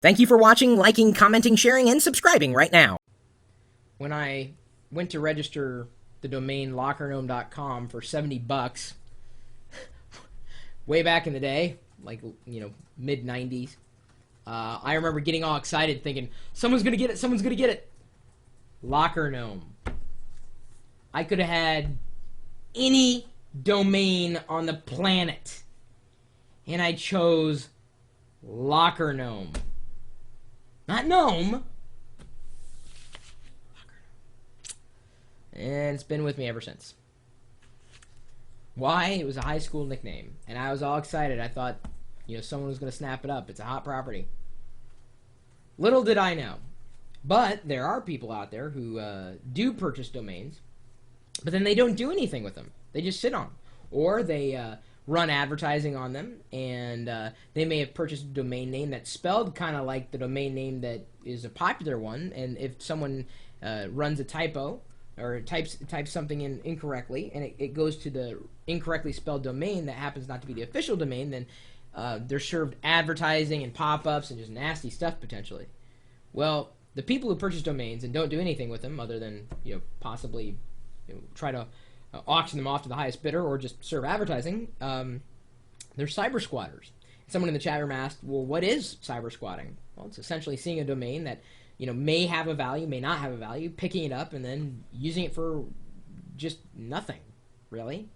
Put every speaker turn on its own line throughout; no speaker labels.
Thank you for watching, liking, commenting, sharing, and subscribing right now. When I went to register the domain lockergnome.com for $70 way back in the day, like, mid 90s, I remember getting all excited thinking, someone's gonna get it, someone's gonna get it. Locker Gnome. I could have had any domain on the planet, and I chose Locker Gnome. Not Gnome. And it's been with me ever since. Why? It was a high school nickname, and I was all excited. I thought, someone was going to snap it up. It's a hot property. Little did I know. But there are people out there who do purchase domains, but then they don't do anything with them. They just sit on them. Or they run advertising on them, and they may have purchased a domain name that's spelled kind of like the domain name that is a popular one, and if someone runs a typo or types something in incorrectly, and it goes to the incorrectly spelled domain that happens not to be the official domain, then they're served advertising and pop-ups and just nasty stuff potentially. Well, the people who purchase domains and don't do anything with them other than possibly try to auction them off to the highest bidder or just serve advertising, they're cyber squatters. Someone in the chat room asked, well, what is cyber squatting? Well, it's essentially seeing a domain that may have a value, may not have a value, picking it up and then using it for just nothing, really.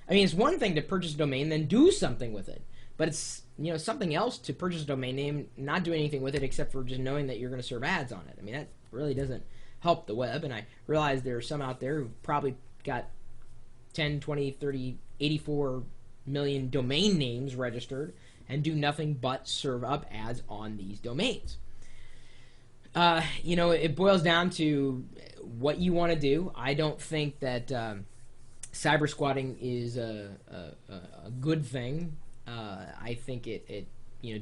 I mean, it's one thing to purchase a domain, then do something with it. But it's something else to purchase a domain name, not do anything with it except for just knowing that you're going to serve ads on it. I mean, that really doesn't help the web, and I realize there are some out there who probably got 10, 20, 30, 84 million domain names registered and do nothing but serve up ads on these domains. It boils down to what you want to do. I don't think that cyber squatting is a good thing. I think it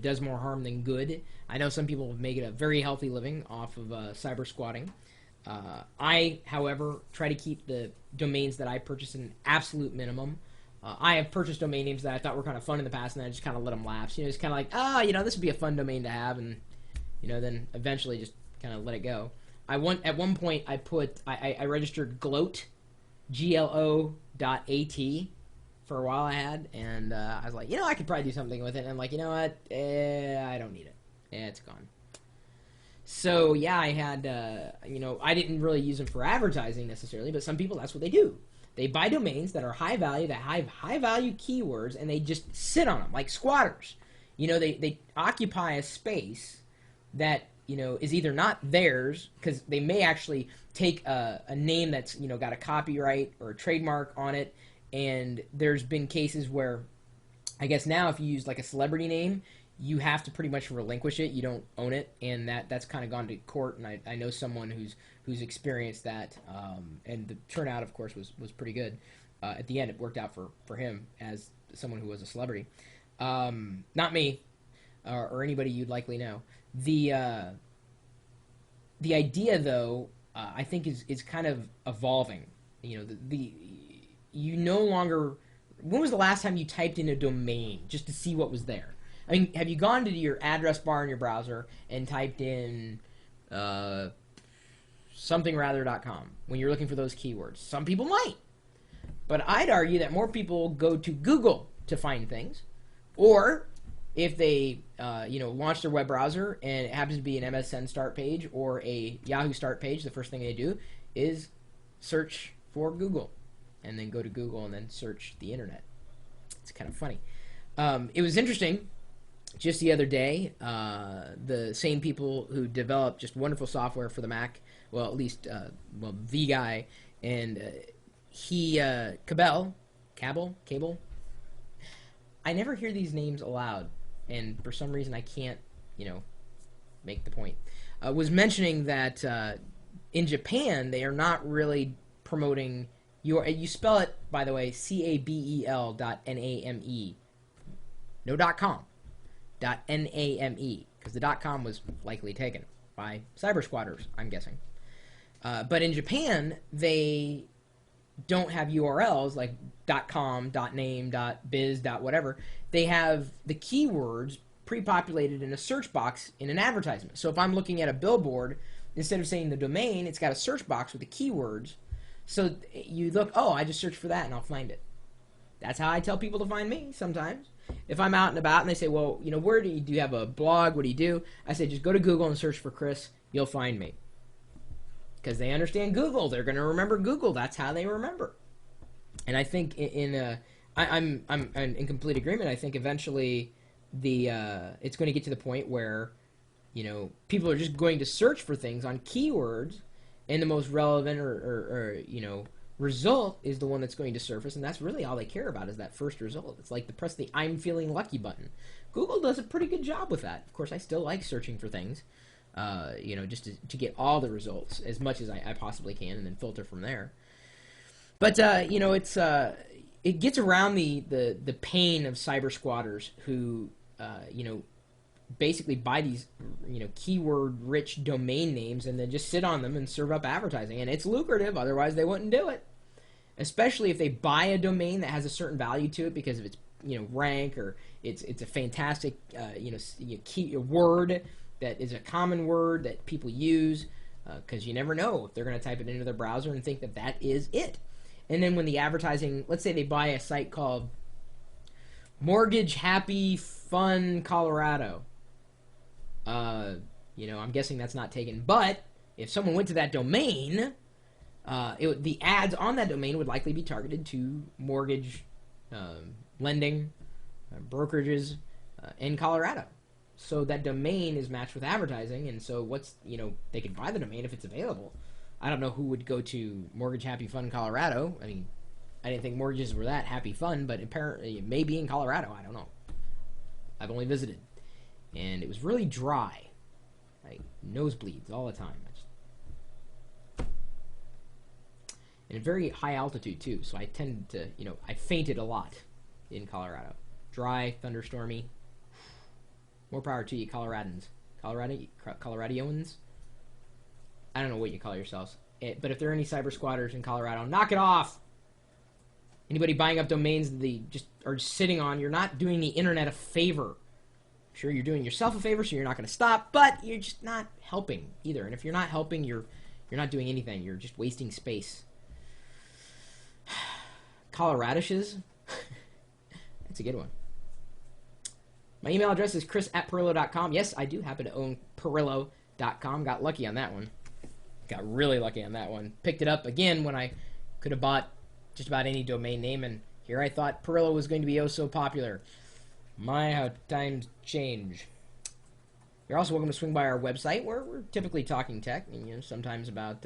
does more harm than good. I know some people make it a very healthy living off of cyber squatting. I, however, try to keep the domains that I purchase an absolute minimum. I have purchased domain names that I thought were kind of fun in the past, and I just kind of let them lapse. It's kind of like, this would be a fun domain to have, and then eventually just kind of let it go. At one point I registered gloat, GLO.AT for a while I had, and I was like, I could probably do something with it, and I'm like, you know what, I don't need it. It's gone. So yeah, I had, I didn't really use them for advertising necessarily, but some people, that's what they do. They buy domains that are high value, that have high value keywords, and they just sit on them like squatters. They occupy a space that, is either not theirs, because they may actually take a name that's, got a copyright or a trademark on it, and there's been cases where, I guess now if you use like a celebrity name, you have to pretty much relinquish it. You don't own it, and that's kind of gone to court. And I know someone who's experienced that, and the turnout, of course, was pretty good. At the end, it worked out for him as someone who was a celebrity. Not me, or anybody you'd likely know. The idea, though, I think is kind of evolving. You no longer. When was the last time you typed in a domain just to see what was there? I mean, have you gone to your address bar in your browser and typed in somethingrather.com when you're looking for those keywords? Some people might. But I'd argue that more people go to Google to find things. Or if they, launch their web browser and it happens to be an MSN start page or a Yahoo start page, the first thing they do is search for Google. And then go to Google and then search the internet. It's kind of funny. It was interesting. Just the other day, the same people who developed just wonderful software for the Mac, well, at least, the guy, and Cable, I never hear these names aloud, and for some reason I can't, make the point, was mentioning that in Japan they are not really promoting you spell it, by the way, CABEL.NAME, no .com. .NAME, because the .com was likely taken by cyber squatters, I'm guessing. But in Japan, they don't have URLs like .com, .name, .biz, .whatever. They have the keywords pre-populated in a search box in an advertisement. So if I'm looking at a billboard, instead of saying the domain, it's got a search box with the keywords. So you look, oh, I just search for that and I'll find it. That's how I tell people to find me sometimes. If I'm out and about and they say, well, you know, where do you have a blog? What do you do? I say, just go to Google and search for Chris. You'll find me. Because they understand Google. They're going to remember Google. That's how they remember. And I think I'm in complete agreement. I think eventually it's going to get to the point where, you know, people are just going to search for things on keywords, and the most relevant or you know, result is the one that's going to surface, and that's really all they care about is that first result. It's like press the I'm feeling lucky button. Google does a pretty good job with that. Of course, I still like searching for things, you know, just to get all the results as much as I possibly can, and then filter from there. But you know, it gets around the pain of cyber squatters who you know, basically buy these, you know, keyword-rich domain names and then just sit on them and serve up advertising. And it's lucrative, otherwise they wouldn't do it. Especially if they buy a domain that has a certain value to it because of its, you know, rank, or it's a fantastic, you know, key word that is a common word that people use, because you never know if they're going to type it into their browser and think that that is it. And then when the advertising, let's say they buy a site called Mortgage Happy Fun Colorado. You know, I'm guessing that's not taken. But if someone went to that domain, the ads on that domain would likely be targeted to mortgage lending brokerages in Colorado. So that domain is matched with advertising, and so you know, they could buy the domain if it's available. I don't know who would go to Mortgage Happy Fun Colorado. I mean, I didn't think mortgages were that happy fun, but apparently it may be in Colorado. I don't know. I've only visited, and it was really dry, like nosebleeds all the time. And a very high altitude too, so I tended to, you know, I fainted a lot in Colorado. Dry, thunderstormy. More power to you, Coloradans. Coloradians? I don't know what you call yourselves. But if there are any cyber squatters in Colorado, knock it off! Anybody buying up domains that they just are sitting on, you're not doing the internet a favor. Sure, you're doing yourself a favor, so you're not going to stop, but you're just not helping either. And if you're not helping, you're not doing anything. You're just wasting space. Coloradishes? That's a good one. My email address is chris@pirillo.com. Yes, I do happen to own Pirillo.com. Got lucky on that one. Got really lucky on that one. Picked it up again when I could have bought just about any domain name, and here I thought Pirillo was going to be oh so popular. My, how times change. You're also welcome to swing by our website, where we're typically talking tech, and, you know, sometimes about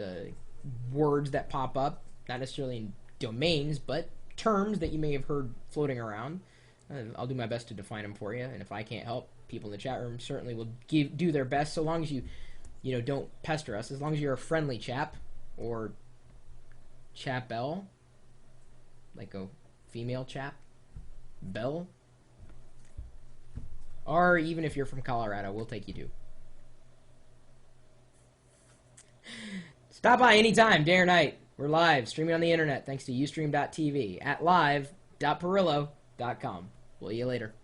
words that pop up, not necessarily in domains, but terms that you may have heard floating around. I'll do my best to define them for you, and if I can't help, people in the chat room certainly will do their best, so long as you know, don't pester us. As long as you're a friendly chap, or chapel, like a female chap, belle, or even if you're from Colorado, we'll take you too. Stop by anytime, day or night. We're live, streaming on the internet, thanks to Ustream.tv, at live.pirillo.com. We'll see you later.